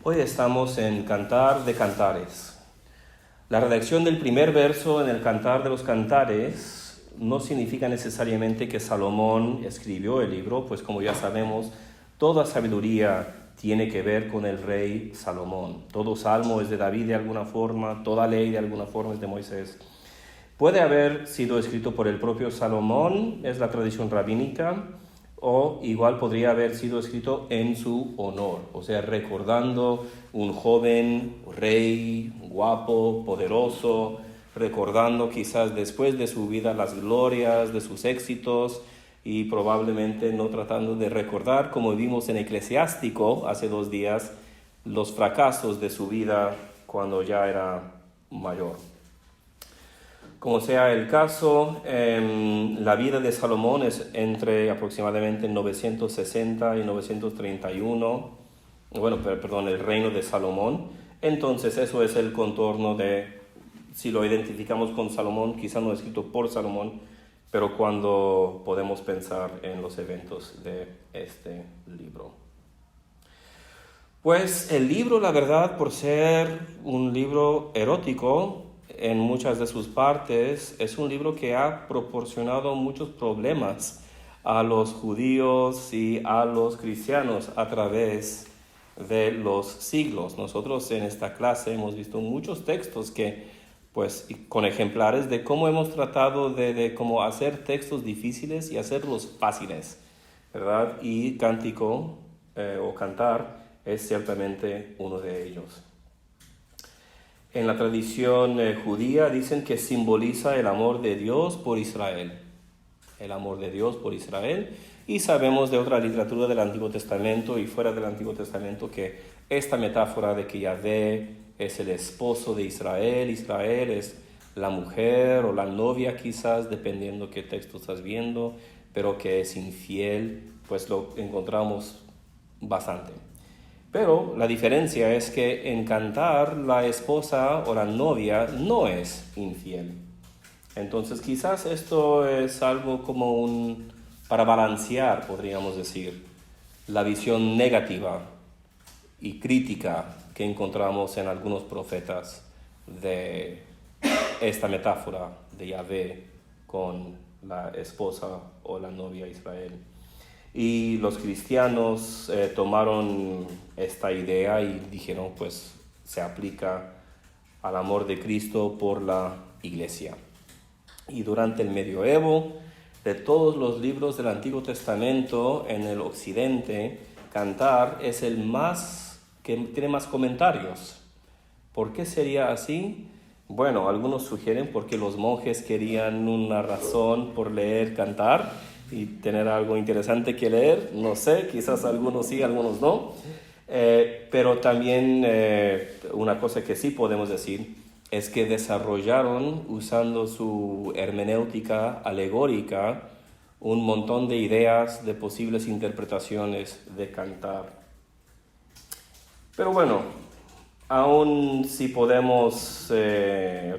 Hoy estamos en Cantar de Cantares. La redacción del primer verso en el Cantar de los Cantares no significa necesariamente que Salomón escribió el libro, pues como ya sabemos, toda sabiduría tiene que ver con el rey Salomón. Todo salmo es de David de alguna forma, toda ley de alguna forma es de Moisés. Puede haber sido escrito por el propio Salomón, es la tradición rabínica, o igual podría haber sido escrito en su honor, o sea, recordando un joven rey guapo, poderoso, recordando quizás después de su vida las glorias de sus éxitos y probablemente no tratando de recordar, como vimos en Eclesiástico hace 2 días, los fracasos de su vida cuando ya era mayor. Como sea el caso, la vida de Salomón es entre aproximadamente 960 y 931, el reino de Salomón. Entonces eso es el contorno de, si lo identificamos con Salomón, quizá no escrito por Salomón, pero cuando podemos pensar en los eventos de este libro. Pues el libro, la verdad, por ser un libro erótico, en muchas de sus partes, es un libro que ha proporcionado muchos problemas a los judíos y a los cristianos a través de los siglos. Nosotros en esta clase hemos visto muchos textos que, pues, con ejemplares de cómo hemos tratado de cómo hacer textos difíciles y hacerlos fáciles, ¿verdad? Y cántico o cantar es ciertamente uno de ellos. En la tradición judía dicen que simboliza el amor de Dios por Israel. El amor de Dios por Israel. Y sabemos de otra literatura del Antiguo Testamento y fuera del Antiguo Testamento que esta metáfora de que Yahvé es el esposo de Israel, Israel es la mujer o la novia quizás, dependiendo qué texto estás viendo, pero que es infiel, pues lo encontramos bastante. Pero la diferencia es que en Cantar la esposa o la novia no es infiel. Entonces quizás esto es algo como para balancear, podríamos decir, la visión negativa y crítica que encontramos en algunos profetas de esta metáfora de Yahvé con la esposa o la novia Israel. Y los cristianos tomaron esta idea y dijeron, pues se aplica al amor de Cristo por la iglesia. Y durante el medioevo, de todos los libros del Antiguo Testamento en el occidente, Cantar es el que tiene más comentarios. ¿Por qué sería así? Bueno, algunos sugieren porque los monjes querían una razón por leer Cantar y tener algo interesante que leer, no sé, quizás algunos sí, algunos no, pero también una cosa que sí podemos decir es que desarrollaron, usando su hermenéutica alegórica, un montón de ideas de posibles interpretaciones de Cantar. Pero bueno, aún si podemos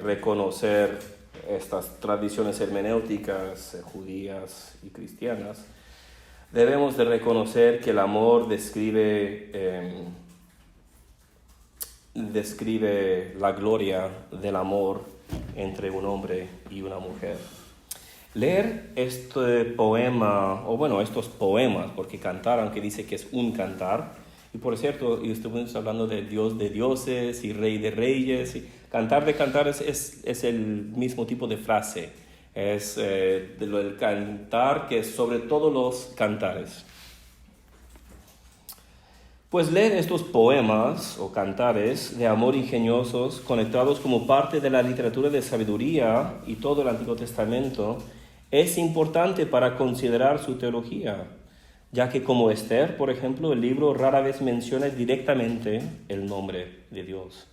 reconocer estas tradiciones hermenéuticas judías y cristianas, debemos de reconocer que el amor describe la gloria del amor entre un hombre y una mujer. Leer este poema, estos poemas, porque cantar, aunque dice que es un cantar, y por cierto, estuvimos hablando de Dios de dioses y Rey de reyes. Y cantar de cantar es el mismo tipo de frase. Es de lo del cantar, que es sobre todos los cantares. Pues leer estos poemas o cantares de amor ingeniosos, conectados como parte de la literatura de sabiduría y todo el Antiguo Testamento, es importante para considerar su teología, ya que como Esther, por ejemplo, el libro rara vez menciona directamente el nombre de Dios.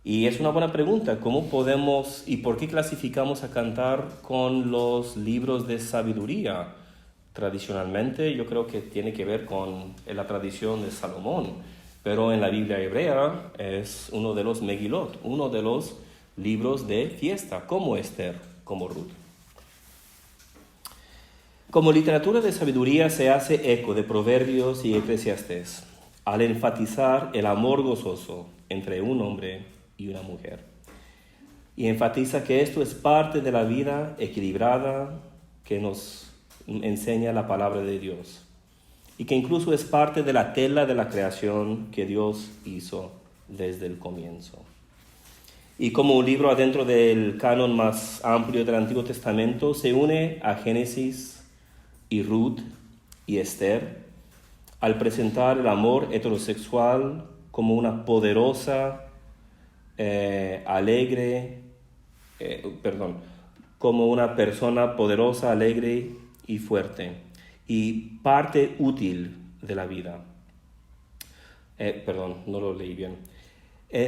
Y es una buena pregunta, ¿cómo podemos y por qué clasificamos a Cantar con los libros de sabiduría? Tradicionalmente yo creo que tiene que ver con la tradición de Salomón, pero en la Biblia hebrea es uno de los Megilot, uno de los libros de fiesta, como Esther, como Ruth. Como literatura de sabiduría se hace eco de Proverbios y Eclesiastés. al enfatizar el amor gozoso entre un hombre y una mujer. Y enfatiza que esto es parte de la vida equilibrada que nos enseña la palabra de Dios. Y que incluso es parte de la tela de la creación que Dios hizo desde el comienzo. Y como un libro adentro del canon más amplio del Antiguo Testamento, se une a Génesis y Ruth y Esther al presentar el amor heterosexual como una poderosa, como una persona poderosa, alegre y fuerte, y parte útil de la vida. No lo leí bien.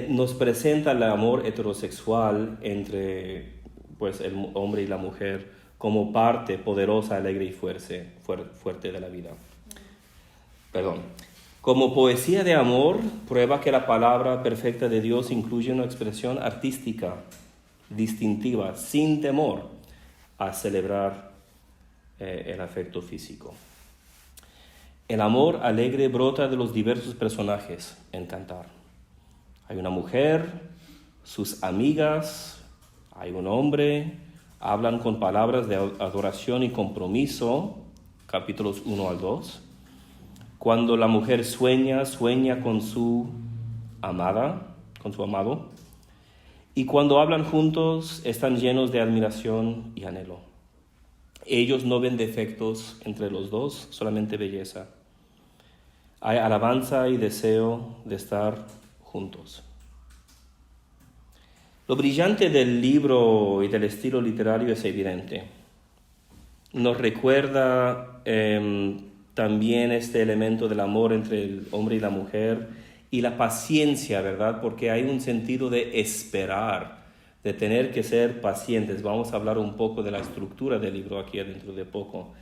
Nos presenta el amor heterosexual entre el hombre y la mujer como parte poderosa, alegre y fuerte de la vida. Como poesía de amor, prueba que la palabra perfecta de Dios incluye una expresión artística, distintiva, sin temor a celebrar el afecto físico. El amor alegre brota de los diversos personajes en Cantar. Hay una mujer, sus amigas, hay un hombre, hablan con palabras de adoración y compromiso, capítulos 1 al 2. Cuando la mujer sueña con su amada, con su amado. Y cuando hablan juntos, están llenos de admiración y anhelo. Ellos no ven defectos entre los dos, solamente belleza. Hay alabanza y deseo de estar juntos. Lo brillante del libro y del estilo literario es evidente. Nos recuerda también este elemento del amor entre el hombre y la mujer y la paciencia, ¿verdad? Porque hay un sentido de esperar, de tener que ser pacientes. Vamos a hablar un poco de la estructura del libro aquí dentro de poco.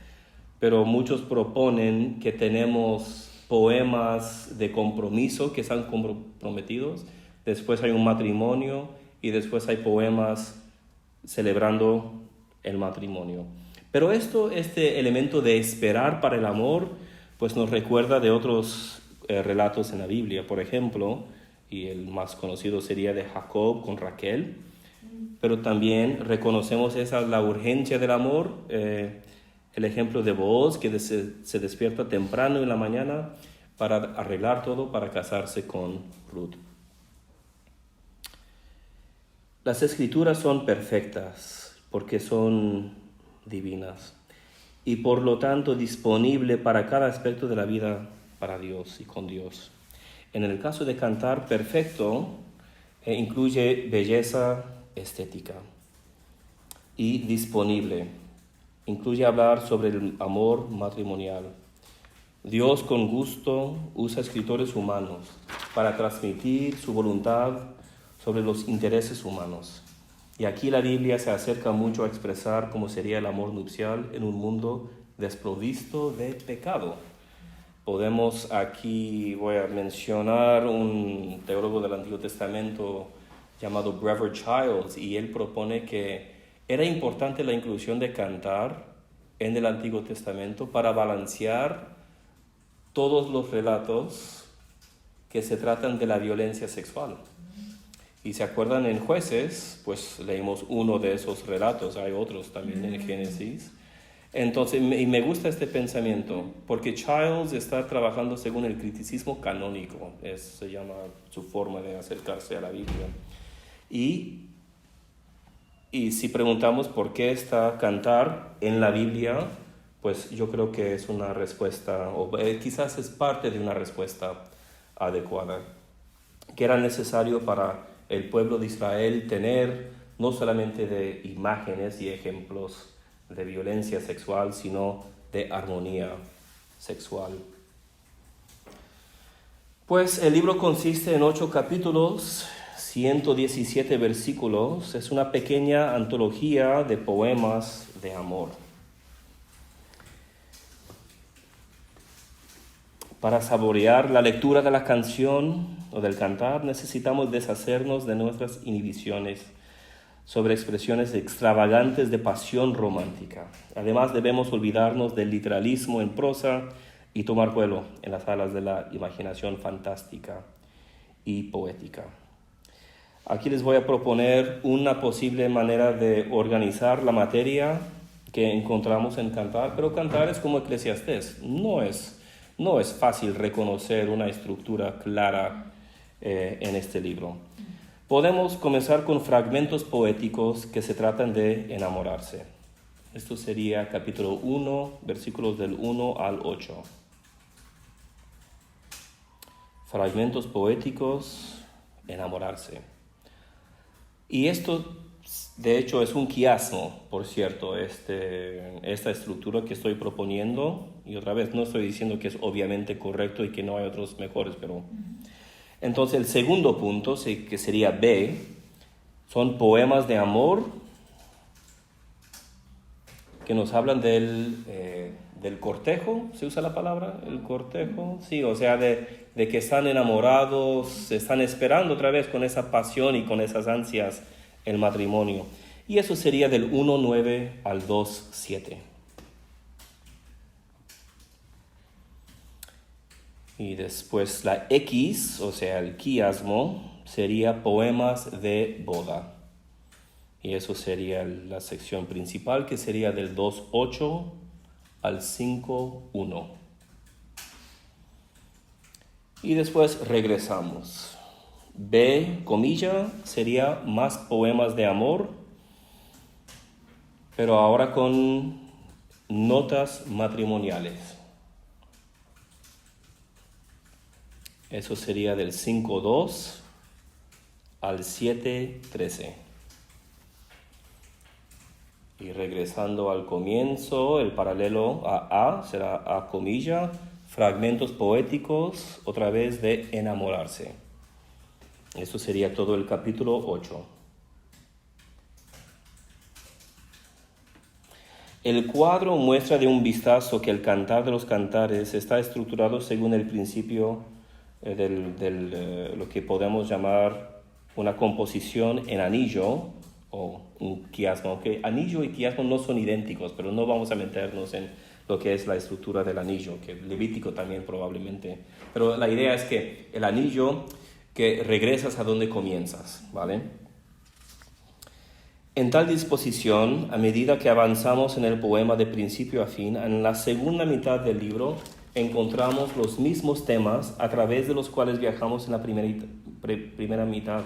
Pero muchos proponen que tenemos poemas de compromiso que están comprometidos, después hay un matrimonio y después hay poemas celebrando el matrimonio. Pero este elemento de esperar para el amor, pues nos recuerda de otros relatos en la Biblia. Por ejemplo, y el más conocido sería de Jacob con Raquel, pero también reconocemos la urgencia del amor. El ejemplo de Booz, que se despierta temprano en la mañana para arreglar todo para casarse con Ruth. Las escrituras son perfectas porque son divinas y por lo tanto disponible para cada aspecto de la vida para Dios y con Dios. En el caso de Cantar, perfecto incluye belleza estética y disponible. Incluye hablar sobre el amor matrimonial. Dios con gusto usa escritores humanos para transmitir su voluntad sobre los intereses humanos. Y aquí la Biblia se acerca mucho a expresar cómo sería el amor nupcial en un mundo desprovisto de pecado. Podemos aquí, voy a mencionar un teólogo del Antiguo Testamento llamado Brevard Childs, y él propone que era importante la inclusión de Cantar en el Antiguo Testamento para balancear todos los relatos que se tratan de la violencia sexual. Y se acuerdan en Jueces, pues leímos uno de esos relatos, hay otros también en Génesis. Entonces, y me gusta este pensamiento, porque Childs está trabajando según el criticismo canónico, se llama su forma de acercarse a la Biblia. Y si preguntamos por qué está Cantar en la Biblia, pues yo creo que es una respuesta, o quizás es parte de una respuesta adecuada, que era necesario para el pueblo de Israel tener no solamente de imágenes y ejemplos de violencia sexual, sino de armonía sexual. Pues el libro consiste en 8 capítulos, 117 versículos. Es una pequeña antología de poemas de amor. Para saborear la lectura de la canción o del cantar, necesitamos deshacernos de nuestras inhibiciones sobre expresiones extravagantes de pasión romántica. Además, debemos olvidarnos del literalismo en prosa y tomar vuelo en las alas de la imaginación fantástica y poética. Aquí les voy a proponer una posible manera de organizar la materia que encontramos en Cantar, pero Cantar es como Eclesiastés. No es fácil reconocer una estructura clara en este libro. Podemos comenzar con fragmentos poéticos que se tratan de enamorarse. Esto sería capítulo 1, versículos del 1 al 8. Fragmentos poéticos, enamorarse. Y esto, de hecho, es un quiasmo, por cierto, esta estructura que estoy proponiendo. Y otra vez, no estoy diciendo que es obviamente correcto y que no hay otros mejores, pero... Entonces, el segundo punto, que sería B, son poemas de amor que nos hablan del cortejo. ¿Se usa la palabra? ¿El cortejo? Sí, o sea, de que están enamorados, están esperando otra vez con esa pasión y con esas ansias el matrimonio. Y eso sería del 1.9 al 2.7. Y después la X, o sea, el quiasmo, sería poemas de boda. Y eso sería la sección principal, que sería del 2.8 al 5.1. Y después regresamos. B, comilla, sería más poemas de amor, pero ahora con notas matrimoniales. Eso sería del 5.2 al 7.13. Y regresando al comienzo, el paralelo a A será A comilla, fragmentos poéticos, otra vez de enamorarse. Eso sería todo el capítulo 8. El cuadro muestra de un vistazo que el Cantar de los Cantares está estructurado según el principio lo que podemos llamar una composición en anillo o un quiasmo, aunque anillo y quiasmo no son idénticos, pero no vamos a meternos en lo que es la estructura del anillo, que Levítico también probablemente. Pero la idea es que el anillo, que regresas a donde comienzas, ¿vale? En tal disposición, a medida que avanzamos en el poema de principio a fin, en la segunda mitad del libro encontramos los mismos temas a través de los cuales viajamos en la primera mitad,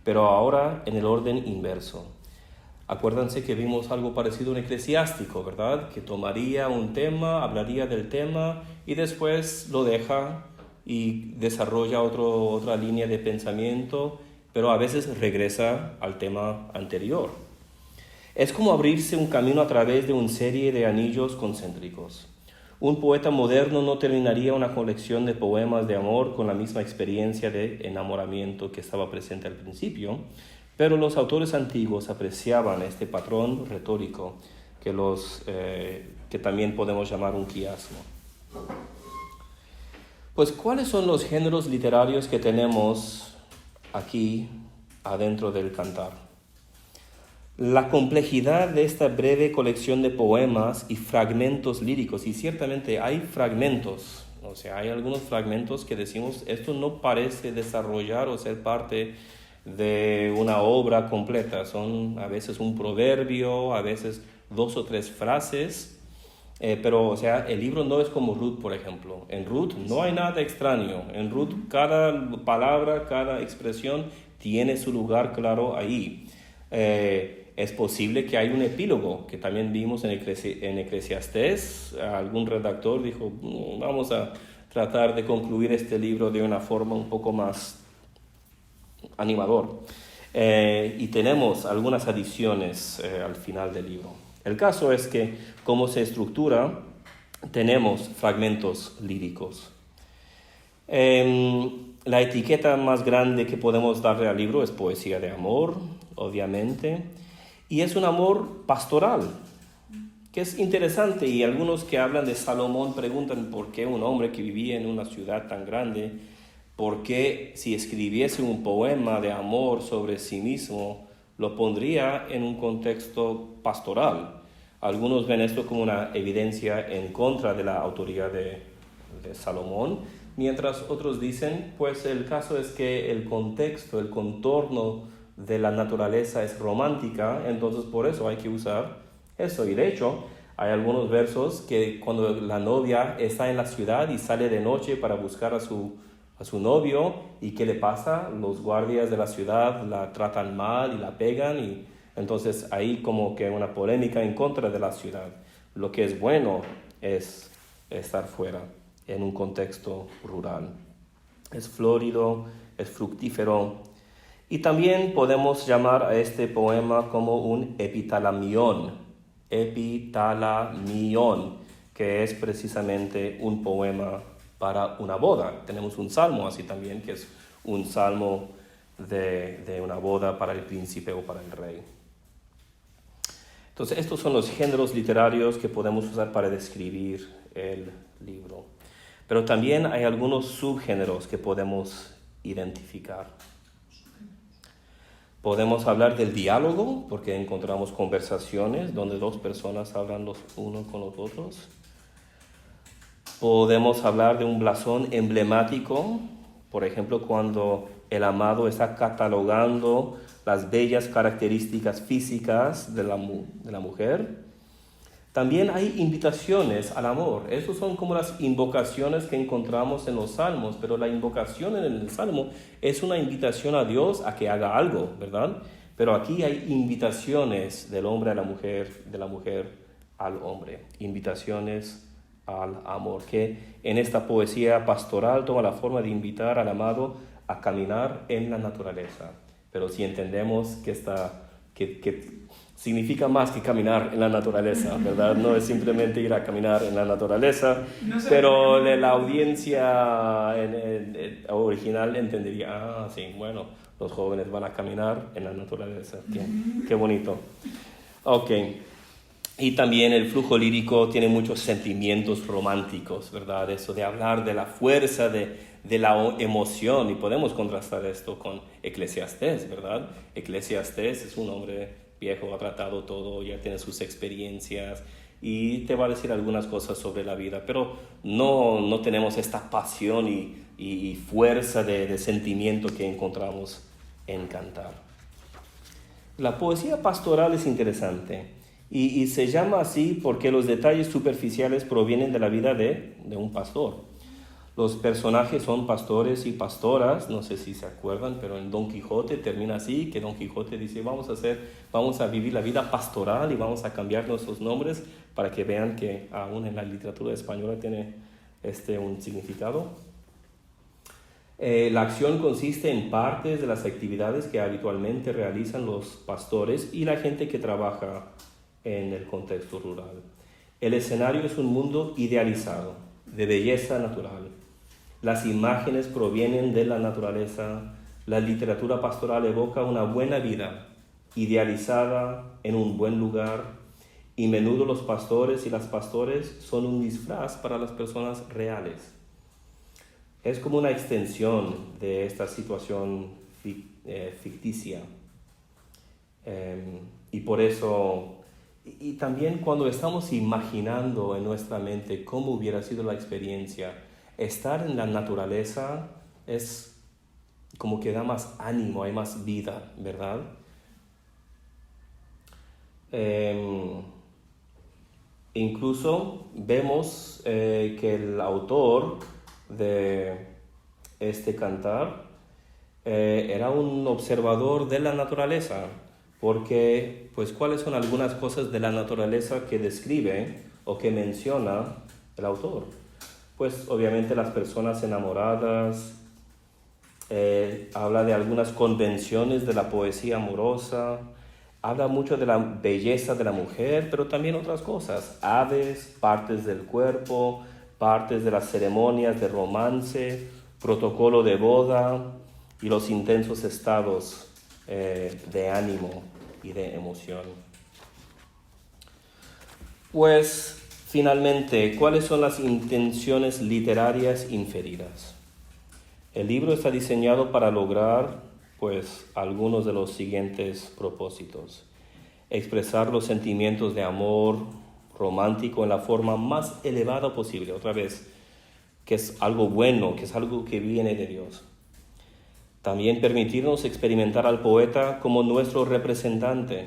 pero ahora en el orden inverso. Acuérdense que vimos algo parecido en Eclesiástico, ¿verdad? Que tomaría un tema, hablaría del tema y después lo deja y desarrolla otra línea de pensamiento, pero a veces regresa al tema anterior. Es como abrirse un camino a través de una serie de anillos concéntricos. Un poeta moderno no terminaría una colección de poemas de amor con la misma experiencia de enamoramiento que estaba presente al principio, pero los autores antiguos apreciaban este patrón retórico que también podemos llamar un quiasmo. Pues, ¿cuáles son los géneros literarios que tenemos aquí adentro del Cantar? La complejidad de esta breve colección de poemas y fragmentos líricos, y ciertamente hay fragmentos, o sea, hay algunos fragmentos que decimos, esto no parece desarrollar o ser parte de una obra completa, son a veces un proverbio, a veces 2 o 3 frases, pero, o sea, el libro no es como Ruth, por ejemplo. En Ruth no hay nada extraño, en Ruth cada palabra, cada expresión tiene su lugar claro ahí. Es posible que hay un epílogo, que también vimos en Eclesiastés. Algún redactor dijo, vamos a tratar de concluir este libro de una forma un poco más animador. Y tenemos algunas adiciones al final del libro. El caso es que, como se estructura, tenemos fragmentos líricos. La etiqueta más grande que podemos darle al libro es poesía de amor, obviamente, y es un amor pastoral, que es interesante, y algunos que hablan de Salomón preguntan por qué un hombre que vivía en una ciudad tan grande, por qué si escribiese un poema de amor sobre sí mismo, lo pondría en un contexto pastoral. Algunos ven esto como una evidencia en contra de la autoría de Salomón, mientras otros dicen, pues el caso es que el contexto, el contorno de la naturaleza es romántica, entonces por eso hay que usar eso. Y de hecho, hay algunos versos que cuando la novia está en la ciudad y sale de noche para buscar a su novio, ¿y qué le pasa? Los guardias de la ciudad la tratan mal y la pegan, y entonces hay como que una polémica en contra de la ciudad. Lo que es bueno es estar fuera, en un contexto rural. Es florido, es fructífero. Y también podemos llamar a este poema como un epitalamión, que es precisamente un poema para una boda. Tenemos un salmo así también, que es un salmo de una boda para el príncipe o para el rey. Entonces, estos son los géneros literarios que podemos usar para describir el libro. Pero también hay algunos subgéneros que podemos identificar. Podemos hablar del diálogo, porque encontramos conversaciones donde dos personas hablan los unos con los otros. Podemos hablar de un blasón emblemático, por ejemplo, cuando el amado está catalogando las bellas características físicas de la mujer. También hay invitaciones al amor. Esas son como las invocaciones que encontramos en los salmos, pero la invocación en el salmo es una invitación a Dios a que haga algo, ¿verdad? Pero aquí hay invitaciones del hombre a la mujer, de la mujer al hombre, invitaciones al amor, que en esta poesía pastoral toma la forma de invitar al amado a caminar en la naturaleza. Pero si entendemos que significa más que caminar en la naturaleza, ¿verdad? No es simplemente ir a caminar en la naturaleza, pero la audiencia original entendería, sí, bueno, los jóvenes van a caminar en la naturaleza. Qué bonito. Ok. Y también el flujo lírico tiene muchos sentimientos románticos, ¿verdad? Eso de hablar de la fuerza, de la emoción, y podemos contrastar esto con Eclesiastés, ¿verdad? Eclesiastés es un hombre viejo, ha tratado todo, ya tiene sus experiencias y te va a decir algunas cosas sobre la vida, pero no tenemos esta pasión y fuerza de sentimiento que encontramos en Cantar. La poesía pastoral es interesante. Y se llama así porque los detalles superficiales provienen de la vida de un pastor. Los personajes son pastores y pastoras, no sé si se acuerdan, pero en Don Quijote termina así, que Don Quijote dice, vamos a vivir la vida pastoral y vamos a cambiar nuestros nombres para que vean que aún en la literatura española tiene un significado. La acción consiste en partes de las actividades que habitualmente realizan los pastores y la gente que trabaja en el contexto rural. El escenario es un mundo idealizado, de belleza natural. Las imágenes provienen de la naturaleza. La literatura pastoral evoca una buena vida, idealizada en un buen lugar, y menudo los pastores y las pastores son un disfraz para las personas reales. Es como una extensión de esta situación ficticia. Y por eso... Y también cuando estamos imaginando en nuestra mente cómo hubiera sido la experiencia, estar en la naturaleza es como que da más ánimo, hay más vida, ¿verdad? Incluso vemos que el autor de este cantar era un observador de la naturaleza. Porque, pues, ¿cuáles son algunas cosas de la naturaleza que describe o que menciona el autor? Pues, obviamente, las personas enamoradas, habla de algunas convenciones de la poesía amorosa, habla mucho de la belleza de la mujer, pero también otras cosas, aves, partes del cuerpo, partes de las ceremonias de romance, protocolo de boda y los intensos estados de ánimo y de emoción. Pues, finalmente, ¿cuáles son las intenciones literarias inferidas? El libro está diseñado para lograr, pues, algunos de los siguientes propósitos. Expresar los sentimientos de amor romántico en la forma más elevada posible. Otra vez, que es algo bueno, que es algo que viene de Dios. También permitirnos experimentar al poeta como nuestro representante,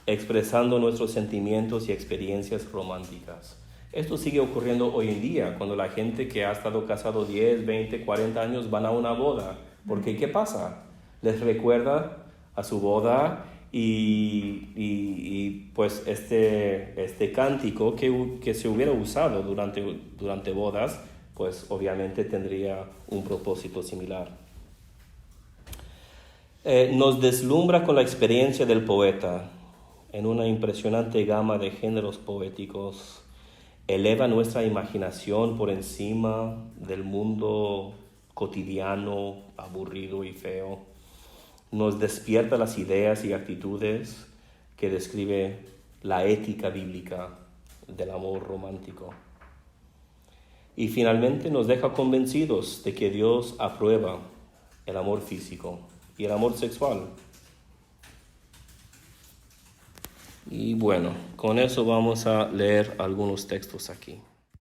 expresando nuestros sentimientos y experiencias románticas. Esto sigue ocurriendo hoy en día, cuando la gente que ha estado casado 10, 20, 40 años van a una boda. Porque ¿qué pasa? Les recuerda a su boda y pues este cántico que se hubiera usado durante bodas, pues obviamente tendría un propósito similar. Nos deslumbra con la experiencia del poeta en una impresionante gama de géneros poéticos. Eleva nuestra imaginación por encima del mundo cotidiano, aburrido y feo. Nos despierta las ideas y actitudes que describe la ética bíblica del amor romántico. Y finalmente nos deja convencidos de que Dios aprueba el amor físico y el amor sexual. Y bueno, con eso vamos a leer algunos textos aquí.